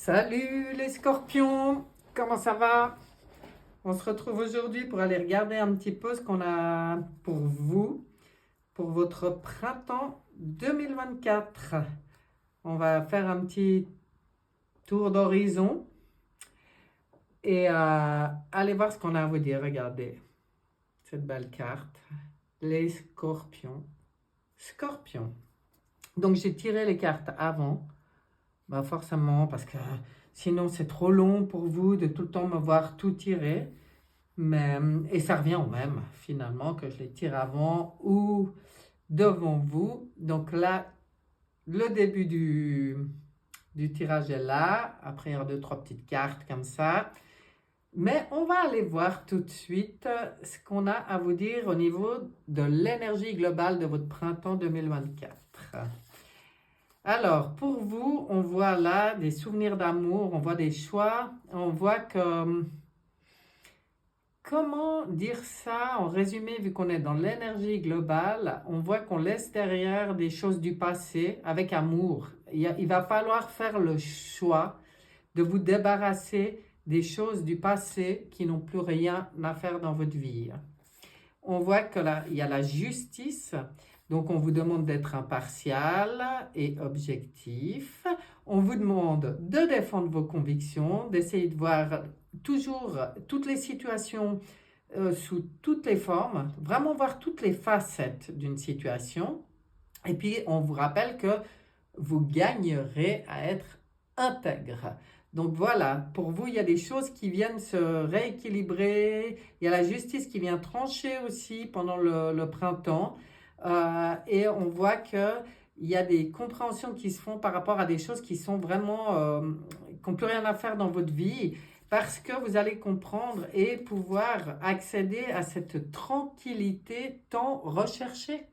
Salut les scorpions, comment ça va? On se retrouve aujourd'hui pour aller regarder un petit peu ce qu'on a pour vous, pour votre printemps 2024. On va faire un petit tour d'horizon et aller voir ce qu'on a à vous dire. Regardez cette belle carte, les scorpions. Scorpions. Donc j'ai tiré les cartes avant. Bah forcément, parce que sinon c'est trop long pour vous de tout le temps me voir tout tirer. Mais, et ça revient au même, finalement, que je les tire avant ou devant vous. Donc là, le début du tirage est là. Après, il y aura deux, trois petites cartes comme ça. Mais on va aller voir tout de suite ce qu'on a à vous dire au niveau de l'énergie globale de votre printemps 2024. Alors, pour vous, on voit là des souvenirs d'amour, on voit des choix, on voit que, comment dire ça en résumé, vu qu'on est dans l'énergie globale, on voit qu'on laisse derrière des choses du passé avec amour. Il va falloir faire le choix de vous débarrasser des choses du passé qui n'ont plus rien à faire dans votre vie. On voit que là, il y a la justice. Donc, on vous demande d'être impartial et objectif. On vous demande de défendre vos convictions, d'essayer de voir toujours toutes les situations sous toutes les formes, vraiment voir toutes les facettes d'une situation. Et puis, on vous rappelle que vous gagnerez à être intègre. Donc voilà, pour vous, il y a des choses qui viennent se rééquilibrer. Il y a la justice qui vient trancher aussi pendant le printemps. Et on voit qu'il y a des compréhensions qui se font par rapport à des choses qui sont vraiment, qui n'ont plus rien à faire dans votre vie, parce que vous allez comprendre et pouvoir accéder à cette tranquillité tant recherchée.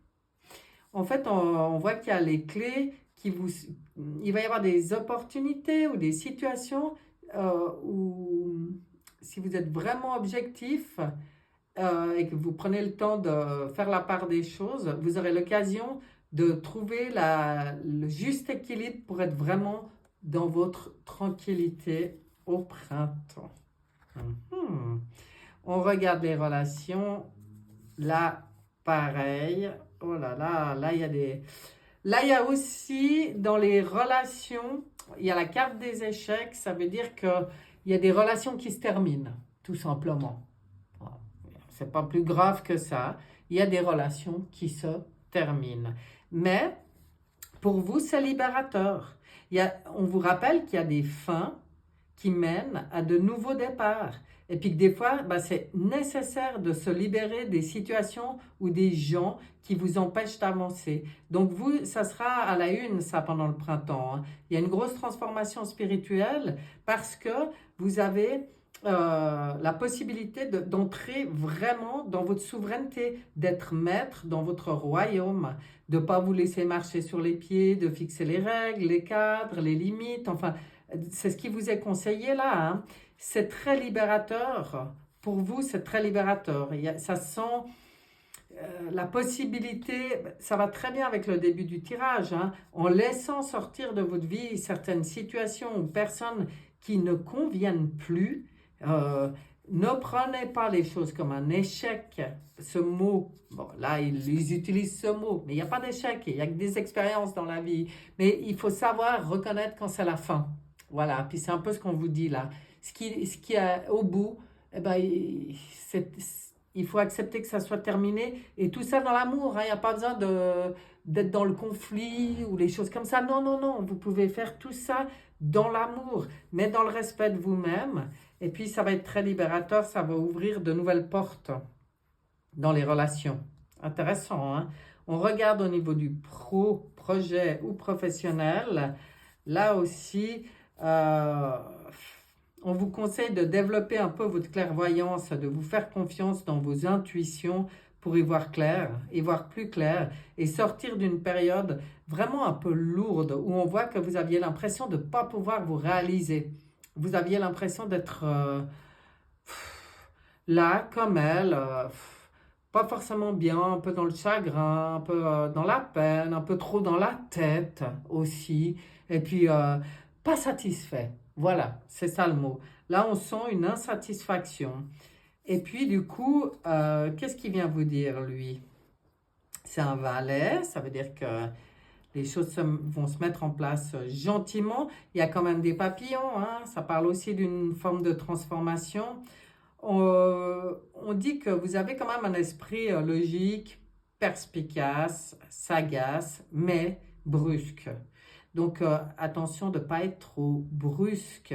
En fait, on voit qu'il y a les clés il va y avoir des opportunités ou des situations où, si vous êtes vraiment objectif, et que vous prenez le temps de faire la part des choses, vous aurez l'occasion de trouver le juste équilibre pour être vraiment dans votre tranquillité au printemps. Mhm. On regarde les relations. Là, pareil. Oh là là, là, il y a des... Là, il y a aussi, dans les relations, il y a la carte des échecs. Ça veut dire qu'il y a des relations qui se terminent, tout simplement. C'est pas plus grave que ça. Il y a des relations qui se terminent. Mais pour vous, c'est libérateur. On vous rappelle qu'il y a des fins qui mènent à de nouveaux départs. Et puis que des fois, c'est nécessaire de se libérer des situations ou des gens qui vous empêchent d'avancer. Donc vous, ça sera à la une, ça, pendant le printemps. Il y a une grosse transformation spirituelle parce que vous avez la possibilité d'entrer vraiment dans votre souveraineté, d'être maître dans votre royaume, de ne pas vous laisser marcher sur les pieds, de fixer les règles, les cadres, les limites, enfin, c'est ce qui vous est conseillé là. Hein. C'est très libérateur. Pour vous, c'est très libérateur. Ça sent la possibilité, ça va très bien avec le début du tirage, hein, en laissant sortir de votre vie certaines situations ou personnes qui ne conviennent plus. Ne prenez pas les choses comme un échec. Ce mot, bon, là, ils utilisent ce mot, mais il n'y a pas d'échec, il n'y a que des expériences dans la vie. Mais il faut savoir reconnaître quand c'est la fin. Voilà, puis c'est un peu ce qu'on vous dit là. Ce qui est au bout, eh ben, il faut accepter que ça soit terminé. Et tout ça dans l'amour, hein. Il n'y a pas besoin d'être dans le conflit ou les choses comme ça. Non, non, non, vous pouvez faire tout ça dans l'amour, mais dans le respect de vous-même. Et puis, ça va être très libérateur, ça va ouvrir de nouvelles portes dans les relations. Intéressant, hein? On regarde au niveau du projet ou professionnel. Là aussi, on vous conseille de développer un peu votre clairvoyance, de vous faire confiance dans vos intuitions pour y voir clair, y voir plus clair et sortir d'une période vraiment un peu lourde où on voit que vous aviez l'impression de ne pas pouvoir vous réaliser. Vous aviez l'impression d'être là, comme elle, pas forcément bien, un peu dans le chagrin, un peu dans la peine, un peu trop dans la tête aussi. Et puis, pas satisfait. Voilà, c'est ça le mot. Là, on sent une insatisfaction. Et puis, du coup, qu'est-ce qu'il vient vous dire, lui? C'est un valet, ça veut dire que les choses vont se mettre en place gentiment. Il y a quand même des papillons, hein. Ça parle aussi d'une forme de transformation. On dit que vous avez quand même un esprit logique, perspicace, sagace, mais brusque. Donc, attention de ne pas être trop brusque.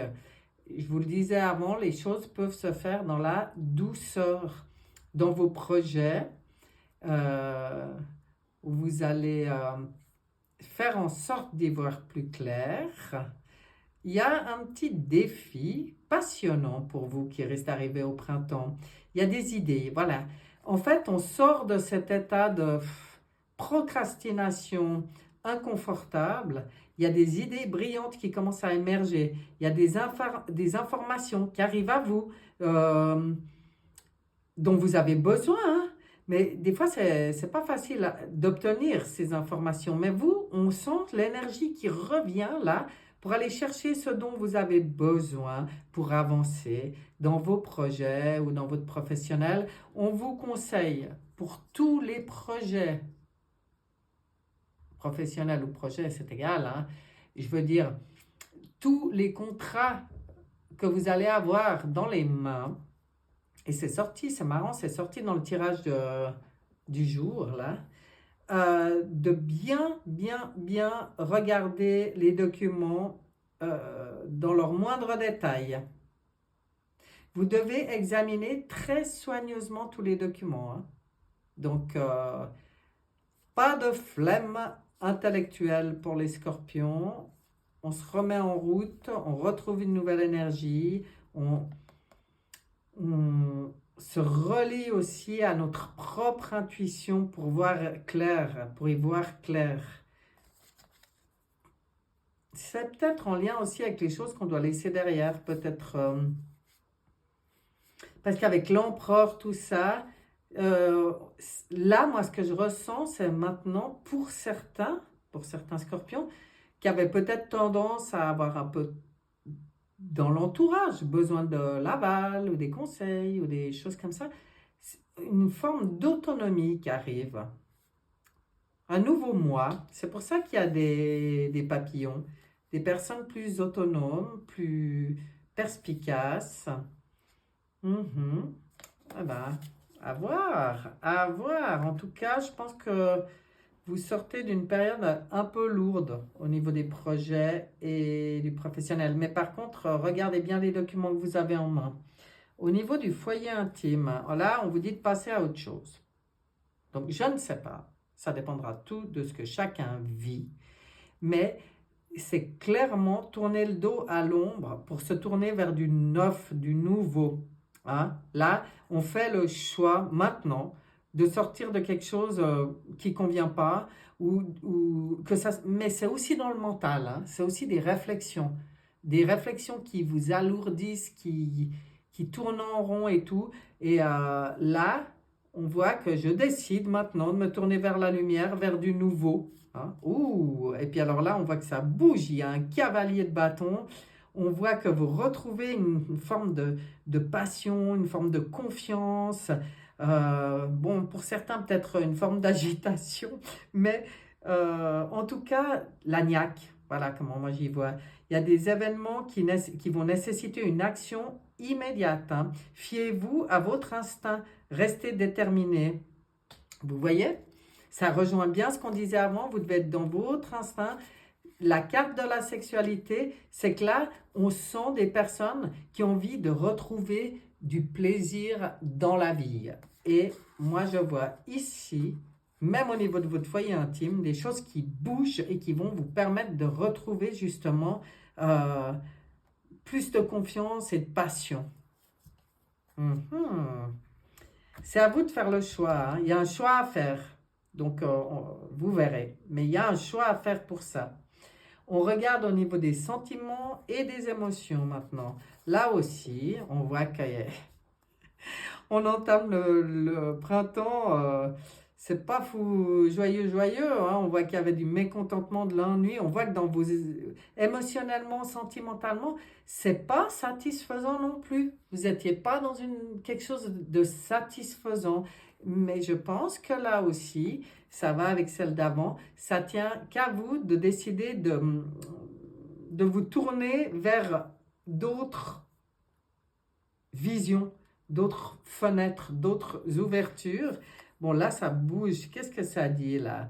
Je vous le disais avant, les choses peuvent se faire dans la douceur. Dans vos projets, euh, vous allez faire en sorte d'y voir plus clair. Il y a un petit défi passionnant pour vous qui risque d'arriver au printemps. Il y a des idées, voilà. En fait, on sort de cet état de procrastination inconfortable. Il y a des idées brillantes qui commencent à émerger. Il y a des informations qui arrivent à vous, dont vous avez besoin, hein. Mais des fois, c'est pas facile d'obtenir ces informations. Mais vous, on sent l'énergie qui revient là pour aller chercher ce dont vous avez besoin pour avancer dans vos projets ou dans votre professionnel. On vous conseille pour tous les projets, professionnels ou projets, c'est égal, hein. Je veux dire, tous les contrats que vous allez avoir dans les mains, et c'est sorti, c'est marrant, c'est sorti dans le tirage du jour, là, de bien regarder les documents dans leurs moindres détails. Vous devez examiner très soigneusement tous les documents, hein. Donc, pas de flemme intellectuelle pour les scorpions. On se remet en route, on retrouve une nouvelle énergie, on se relie aussi à notre propre intuition pour voir clair, pour y voir clair. C'est peut-être en lien aussi avec les choses qu'on doit laisser derrière, peut-être parce qu'avec l'empereur, tout ça, là, moi, ce que je ressens, c'est maintenant pour certains scorpions, qui avaient peut-être tendance à avoir un peu dans l'entourage, besoin de l'aval ou des conseils ou des choses comme ça, une forme d'autonomie qui arrive. Un nouveau moi, c'est pour ça qu'il y a des papillons, des personnes plus autonomes, plus perspicaces. Ah ben, à voir, à voir. En tout cas, je pense que vous sortez d'une période un peu lourde au niveau des projets et du professionnel. Mais par contre, regardez bien les documents que vous avez en main. Au niveau du foyer intime, là, on vous dit de passer à autre chose. Donc, je ne sais pas. Ça dépendra tout de ce que chacun vit. Mais c'est clairement tourner le dos à l'ombre pour se tourner vers du neuf, du nouveau. Hein? Là, on fait le choix maintenant de sortir de quelque chose qui ne convient pas, mais c'est aussi dans le mental, hein? C'est aussi des réflexions qui vous alourdissent, qui tournent en rond et tout. Et là, on voit que je décide maintenant de me tourner vers la lumière, vers du nouveau. Hein? Ouh, et puis alors là, on voit que ça bouge, il y a un cavalier de bâton. On voit que vous retrouvez une forme de passion, une forme de confiance. Bon, pour certains, peut-être une forme d'agitation, mais en tout cas, la niaque, voilà comment moi j'y vois. Il y a des événements qui vont nécessiter une action immédiate, hein. Fiez-vous à votre instinct, restez déterminé. Vous voyez? Ça rejoint bien ce qu'on disait avant, vous devez être dans votre instinct. La carte de la sexualité, c'est que là, on sent des personnes qui ont envie de retrouver du plaisir dans la vie. Et moi, je vois ici, même au niveau de votre foyer intime, des choses qui bougent et qui vont vous permettre de retrouver justement plus de confiance et de passion. C'est à vous de faire le choix, hein. Il y a un choix à faire. Donc, vous verrez. Mais il y a un choix à faire pour ça. On regarde au niveau des sentiments et des émotions maintenant. Là aussi, on voit qu'on entame le printemps. c'est pas fou, joyeux, joyeux, hein. On voit qu'il y avait du mécontentement, de l'ennui. On voit que dans vos émotionnellement, sentimentalement, c'est pas satisfaisant non plus. Vous n'étiez pas dans quelque chose de satisfaisant. Mais je pense que là aussi, ça va avec celle d'avant, ça tient qu'à vous de décider de vous tourner vers d'autres visions, d'autres fenêtres, d'autres ouvertures. Bon, là, ça bouge. Qu'est-ce que ça dit, là?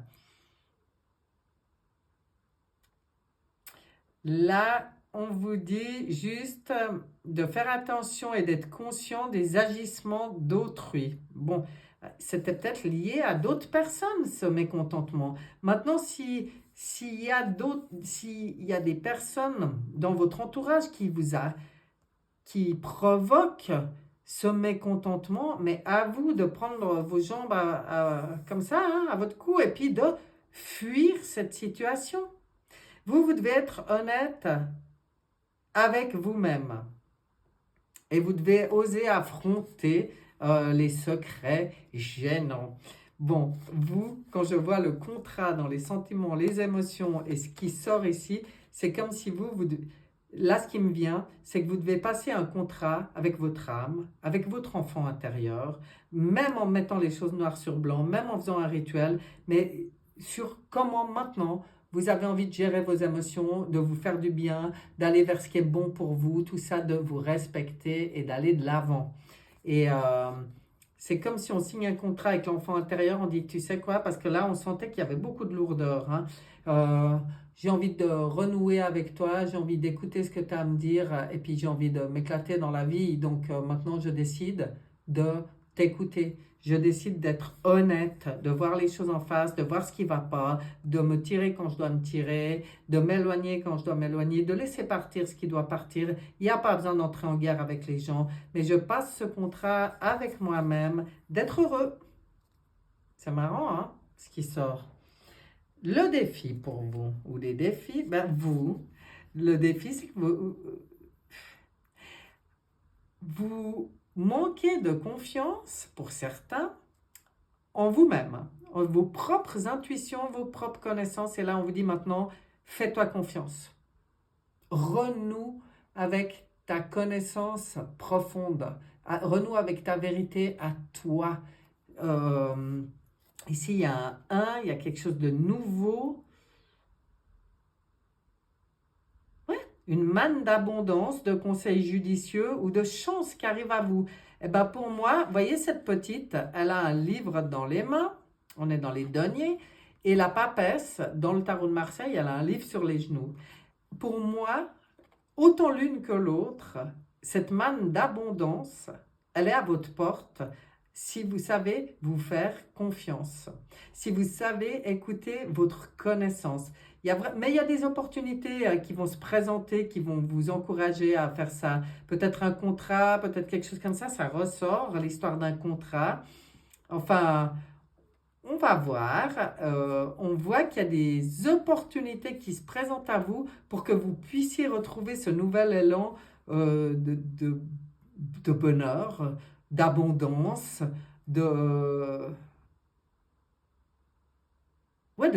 Là, on vous dit juste de faire attention et d'être conscient des agissements d'autrui. Bon, c'était peut-être lié à d'autres personnes, ce mécontentement. Maintenant, s'il y a des personnes dans votre entourage qui provoquent ce mécontentement, mais à vous de prendre vos jambes comme ça, hein, à votre cou, et puis de fuir cette situation. Vous devez être honnête avec vous-même. Et vous devez oser affronter les secrets gênants. Bon, vous, quand je vois le contrat dans les sentiments, les émotions et ce qui sort ici, c'est comme si là, ce qui me vient, c'est que vous devez passer un contrat avec votre âme, avec votre enfant intérieur, même en mettant les choses noires sur blanc, même en faisant un rituel, mais sur comment maintenant vous avez envie de gérer vos émotions, de vous faire du bien, d'aller vers ce qui est bon pour vous, tout ça, de vous respecter et d'aller de l'avant. Et c'est comme si on signe un contrat avec l'enfant intérieur, on dit, tu sais quoi, parce que là, on sentait qu'il y avait beaucoup de lourdeur, hein. J'ai envie de renouer avec toi, j'ai envie d'écouter ce que tu as à me dire, et puis j'ai envie de m'éclater dans la vie. Donc maintenant, je décide de t'écouter. Je décide d'être honnête, de voir les choses en face, de voir ce qui ne va pas, de me tirer quand je dois me tirer, de m'éloigner quand je dois m'éloigner, de laisser partir ce qui doit partir. Il n'y a pas besoin d'entrer en guerre avec les gens, mais je passe ce contrat avec moi-même, d'être heureux. C'est marrant, hein, ce qui sort. Le défi pour vous, ou les défis, le défi, c'est que vous manquez de confiance, pour certains, en vous-même, en vos propres intuitions, vos propres connaissances. Et là, on vous dit maintenant, fais-toi confiance. Renoue avec ta connaissance profonde. Renoue avec ta vérité à toi. Ici, il y a un 1, il y a quelque chose de nouveau. Une manne d'abondance, de conseils judicieux ou de chance qui arrive à vous. Et ben pour moi, voyez cette petite, elle a un livre dans les mains, on est dans les deniers, et la papesse, dans le tarot de Marseille, elle a un livre sur les genoux. Pour moi, autant l'une que l'autre, cette manne d'abondance, elle est à votre porte si vous savez vous faire confiance, si vous savez écouter votre connaissance. Mais il y a des opportunités qui vont se présenter, qui vont vous encourager à faire ça. Peut-être un contrat, peut-être quelque chose comme ça ressort, l'histoire d'un contrat. Enfin, on va voir. On voit qu'il y a des opportunités qui se présentent à vous pour que vous puissiez retrouver ce nouvel élan de bonheur, d'abondance, de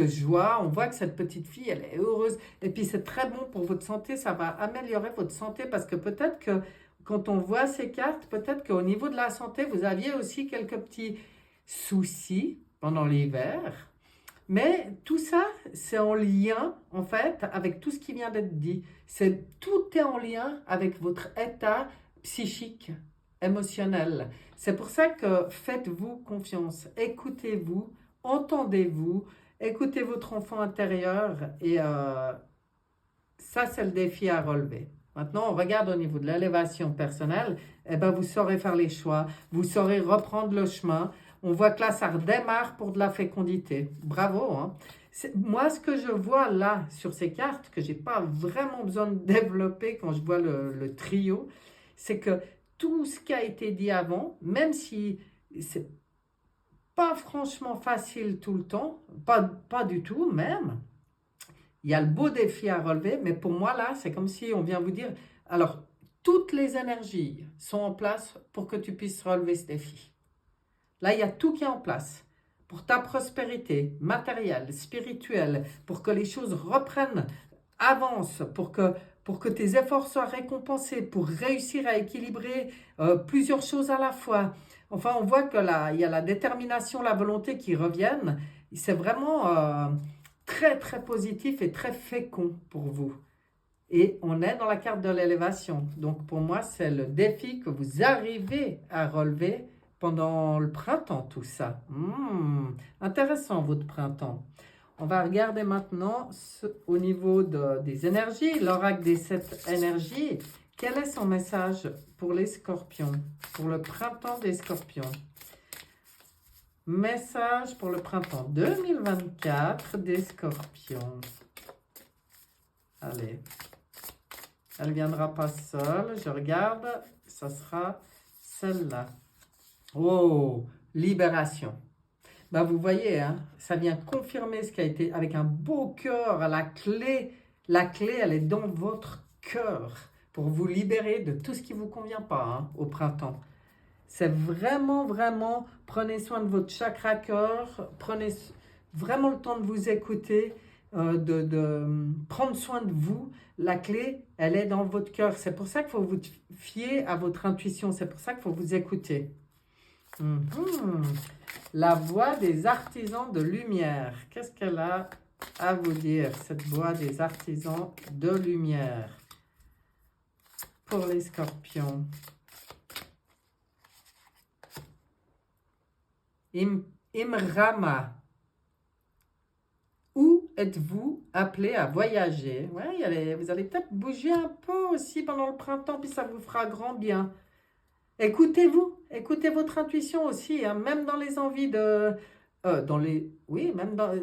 joie. On voit que cette petite fille, elle est heureuse. Et puis, c'est très bon pour votre santé. Ça va améliorer votre santé parce que peut-être que quand on voit ces cartes, peut-être qu'au niveau de la santé, vous aviez aussi quelques petits soucis pendant l'hiver. Mais tout ça, c'est en lien, en fait, avec tout ce qui vient d'être dit. Tout est en lien avec votre état psychique, émotionnel. C'est pour ça que faites-vous confiance. Écoutez-vous, entendez-vous, écoutez votre enfant intérieur et ça, c'est le défi à relever. Maintenant, on regarde au niveau de l'élévation personnelle, eh ben, vous saurez faire les choix, vous saurez reprendre le chemin. On voit que là, ça redémarre pour de la fécondité. Bravo, hein? Moi, ce que je vois là, sur ces cartes, que je n'ai pas vraiment besoin de développer quand je vois le trio, c'est que tout ce qui a été dit avant, même si c'est pas franchement facile tout le temps, pas du tout même, il y a le beau défi à relever, mais pour moi là, c'est comme si on vient vous dire, alors, toutes les énergies sont en place pour que tu puisses relever ce défi. Là, il y a tout qui est en place pour ta prospérité matérielle, spirituelle, pour que les choses reprennent, avancent, pour que tes efforts soient récompensés, pour réussir à équilibrer plusieurs choses à la fois. Enfin, on voit que là, il y a la détermination, la volonté qui reviennent. C'est vraiment très, très positif et très fécond pour vous. Et on est dans la carte de l'élévation. Donc pour moi, c'est le défi que vous arrivez à relever pendant le printemps, tout ça. Intéressant, votre printemps. On va regarder maintenant au niveau des énergies, l'oracle des 7 énergies. Quel est son message pour les scorpions, pour le printemps des scorpions? Message pour le printemps 2024 des scorpions. Allez. Elle ne viendra pas seule. Je regarde. Ça sera celle-là. Oh, libération. Ben, vous voyez, hein, ça vient confirmer ce qui a été avec un beau cœur. La clé, elle est dans votre cœur pour vous libérer de tout ce qui ne vous convient pas hein, au printemps. C'est vraiment, vraiment, prenez soin de votre chakra cœur. Prenez vraiment le temps de vous écouter. De prendre soin de vous. La clé, elle est dans votre cœur. C'est pour ça qu'il faut vous fier à votre intuition. C'est pour ça qu'il faut vous écouter. La voix des artisans de lumière. Qu'est-ce qu'elle a à vous dire, cette voix des artisans de lumière pour les scorpions? Imrama. Où êtes-vous appelé à voyager? Ouais, vous allez peut-être bouger un peu aussi pendant le printemps, puis ça vous fera grand bien. Écoutez-vous, écoutez votre intuition aussi, hein, même dans les envies de...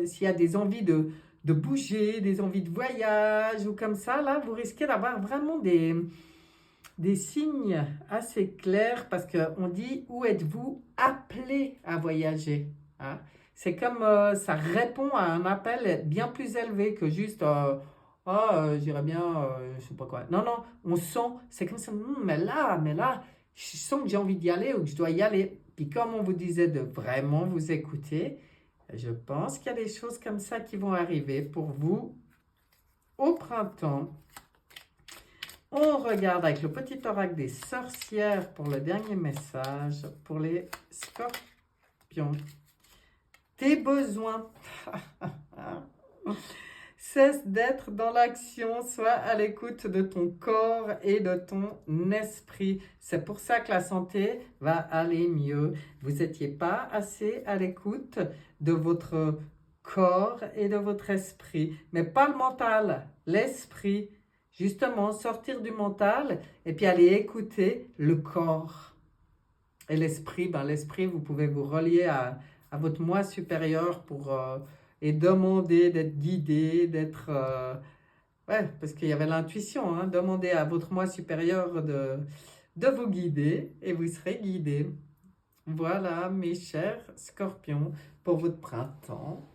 s'il y a des envies de bouger, des envies de voyage ou comme ça, là, vous risquez d'avoir vraiment des signes assez clairs parce qu'on dit où êtes-vous appelé à voyager hein? C'est comme ça répond à un appel bien plus élevé que juste j'irais bien, je sais pas quoi. Non, non, on sent, c'est comme ça, mais là, je sens que j'ai envie d'y aller ou que je dois y aller. Puis comme on vous disait de vraiment vous écouter, je pense qu'il y a des choses comme ça qui vont arriver pour vous au printemps. On regarde avec le petit oracle des sorcières pour le dernier message pour les scorpions. Tes besoins. Cesse d'être dans l'action, sois à l'écoute de ton corps et de ton esprit. C'est pour ça que la santé va aller mieux. Vous n'étiez pas assez à l'écoute de votre corps et de votre esprit, mais pas le mental, l'esprit. Justement, sortir du mental et puis aller écouter le corps. Et l'esprit, l'esprit, vous pouvez vous relier à votre moi supérieur et demander d'être guidé, d'être... parce qu'il y avait l'intuition, hein, demandez à votre moi supérieur de vous guider et vous serez guidé. Voilà, mes chers scorpions, pour votre printemps.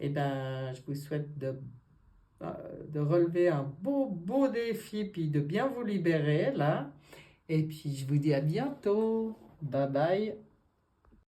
Eh bien, je vous souhaite de relever un beau défi, puis de bien vous libérer, là. Et puis, je vous dis à bientôt. Bye bye.